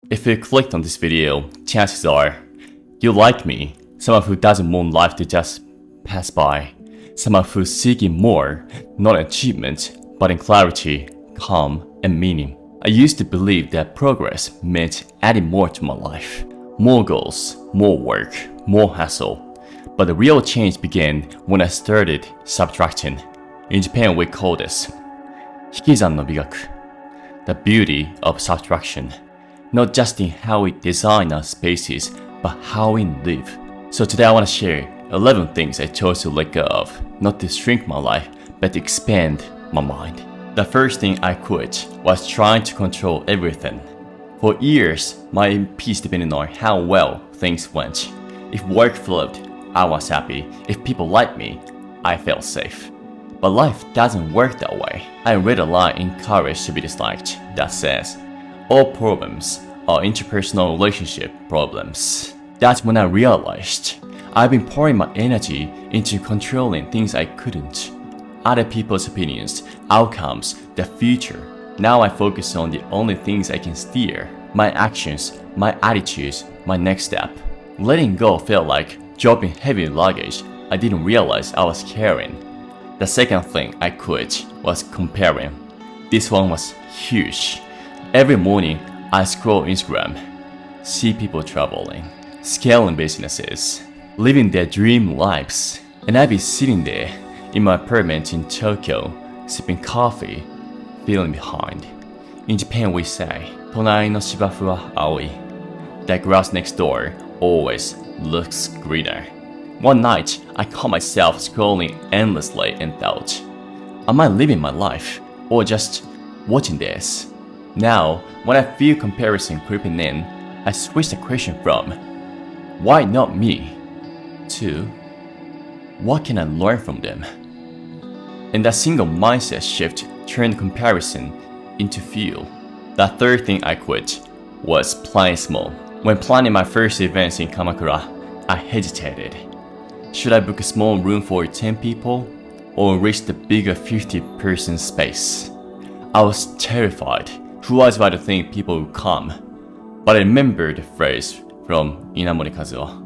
If you clicked on this video, chances are you like me, someone who doesn't want life to just pass by, someone who's seeking more, not achievement, but in clarity, calm, and meaning. I used to believe that progress meant adding more to my life. More goals, more work, more hassle. But the real change began when I started subtraction. In Japan, we call this hikizan no bigaku, the beauty of subtraction. Not just in how we design our spaces, but how we live. So today I want to share 11 things I chose to let go of, not to shrink my life, but to expand my mind. The first thing I quit was trying to control everything. For years, my peace depended on how well things went. If work flowed, I was happy. If people liked me, I felt safe. But life doesn't work that way. I read a line in Courage to be Disliked that says, all problems are interpersonal relationship problems. That's when I realized I've been pouring my energy into controlling things I couldn't. Other people's opinions, outcomes, the future. Now I focus on the only things I can steer. My actions, my attitudes, my next step. Letting go felt like dropping heavy luggage I didn't realize I was carrying. The second thing I quit was comparing. This one was huge. Every morning I scroll Instagram, see people traveling, scaling businesses, living their dream lives, and I'd be sitting there in my apartment in Tokyo, sipping coffee, feeling behind. In Japan we say, 隣の芝生は青い. That grass next door always looks greener. One night, I caught myself scrolling endlessly and thought, am I living my life or just watching this? Now, when I feel comparison creeping in, I switch the question from, why not me? To, what can I learn from them? And that single mindset shift turned comparison into fuel. The third thing I quit was playing small. When planning my first events in Kamakura, I hesitated. Should I book a small room for 10 people or reach the bigger 50-person space? I was terrified. Who was about to think people would come? But I remembered the phrase from Inamori Kazuo.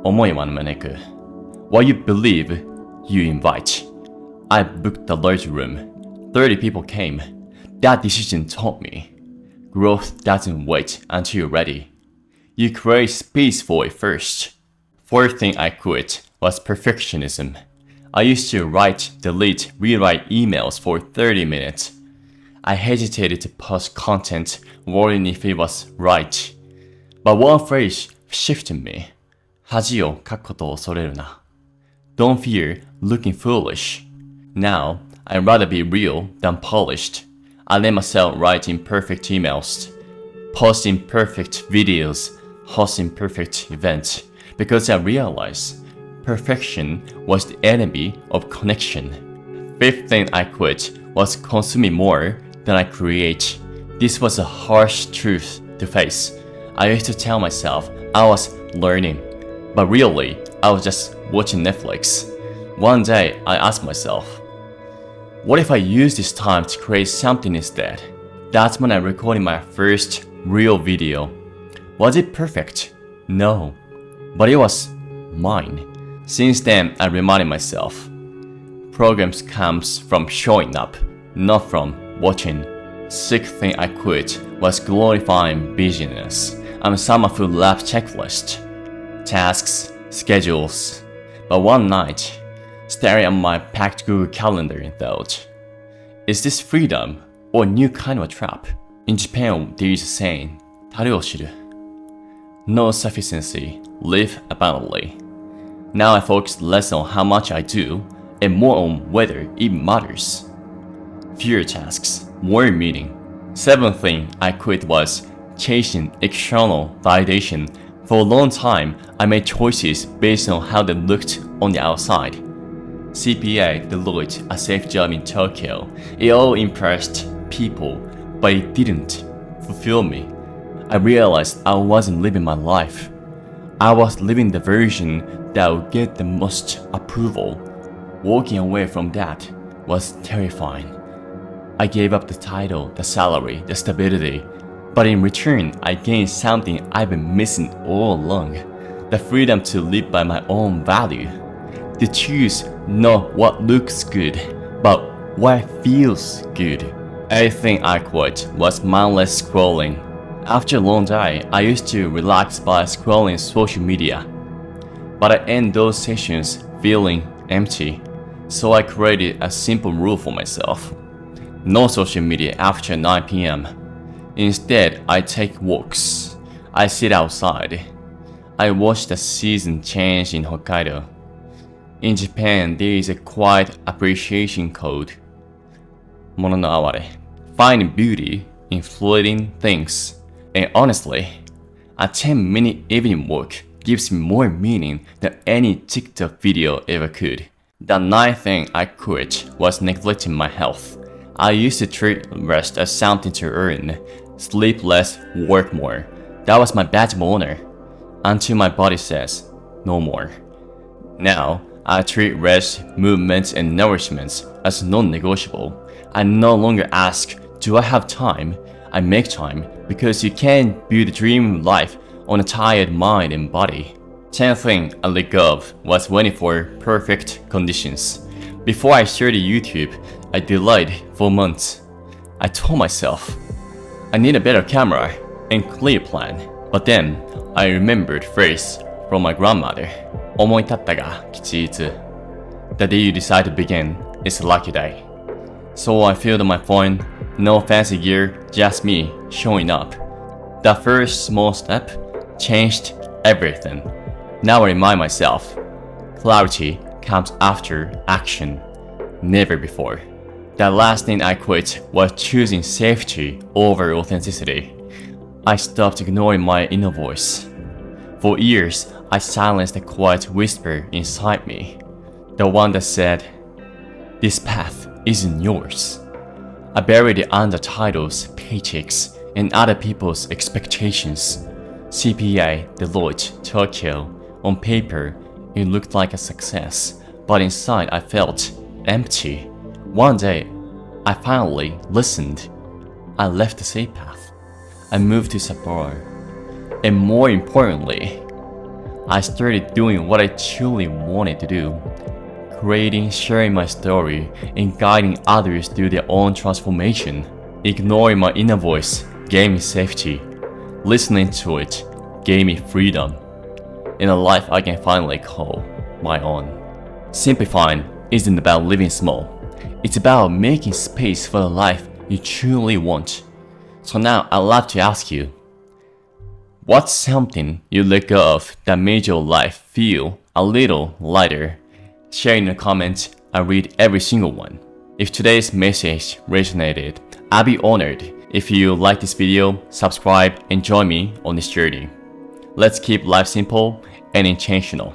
思いは招く. What you believe, you invite. I booked a large room. 30 people came. That decision taught me. Growth doesn't wait until you're ready. You create space for it first. Fourth thing I quit was perfectionism. I used to write, delete, rewrite emails for 30 minutes. I hesitated to post content, worrying if it was right. But one phrase shifted me. 恥をかくことを恐れるな. Don't fear looking foolish. Now, I'd rather be real than polished. I let myself write imperfect emails, post imperfect videos, host imperfect events, because I realized perfection was the enemy of connection. Fifth thing I quit was consuming more than I create. This was a harsh truth to face. I used to tell myself I was learning, but really, I was just watching Netflix. One day, I asked myself, what if I use this time to create something instead? That's when I recorded my first real video. Was it perfect? No, but it was mine. Since then, I reminded myself, progress comes from showing up, not from watching. Sixth thing I quit was glorifying busyness. I'm someone who loves checklists, tasks, schedules. But one night, staring at my packed Google Calendar and thought, is this freedom or a new kind of a trap? In Japan, there is a saying, 足を知る. No sufficiency, live abundantly. Now I focus less on how much I do and more on whether it matters. Fewer tasks, more meaning. Seventh thing I quit was chasing external validation. For a long time, I made choices based on how they looked on the outside. CPA, Deloitte, a safe job in Tokyo. It all impressed people, but it didn't fulfill me. I realized I wasn't living my life. I was living the version that would get the most approval. Walking away from that was terrifying. I gave up the title, the salary, the stability, But in return, I gained something I've been missing all along. The freedom to live by my own value. To choose not what looks good, but what feels good. Everything I quit was mindless scrolling. After a long day, I used to relax by scrolling social media. But I end those sessions feeling empty. So I created a simple rule for myself. No social media after 9 p.m. Instead, I take walks. I sit outside. I watch the season change in Hokkaido. In Japan, there is a quiet appreciation code. Mono no aware. Finding beauty in fleeting things. And honestly, a 10-minute evening walk gives me more meaning than any TikTok video ever could. The ninth thing I quit was neglecting my health. I used to treat rest as something to earn. Sleep less, work more. That was my badge of honor. Until my body says, no more. Now, I treat rest, movements, and nourishments as non-negotiable. I no longer ask, do I have time? I make time because you can't build a dream life on a tired mind and body. 10th thing I let go of was waiting for perfect conditions. Before I started YouTube, I delayed for months. I told myself, I need a better camera and clear plan. But then, I remembered phrase from my grandmother. 思い立ったが吉日. The day you decide to begin is a lucky day. So I filled my phone, no fancy gear, just me showing up. The first small step changed everything. Now I remind myself, clarity comes after action, never before. The last thing I quit was choosing safety over authenticity. I stopped ignoring my inner voice. For years, I silenced the quiet whisper inside me, the one that said, this path isn't yours. I buried it under titles, paychecks, and other people's expectations. CPA, Deloitte, Tokyo. On paper, it looked like a success, but inside I felt empty. One day, I finally listened. I left the safe path. I moved to Sapporo. And more importantly, I started doing what I truly wanted to do. Creating, sharing my story, and guiding others through their own transformation. Ignoring my inner voice gave me safety. Listening to it gave me freedom. In a life I can finally call my own. Simplifying isn't about living small. It's about making space for the life you truly want. So now I'd love to ask you, what's something you let go of that made your life feel a little lighter? Share in the comments. I read every single one. If today's message resonated, I'd be honored if you like this video, subscribe, and join me on this journey. Let's keep life simple and intentional.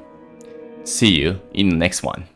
See you in the next one.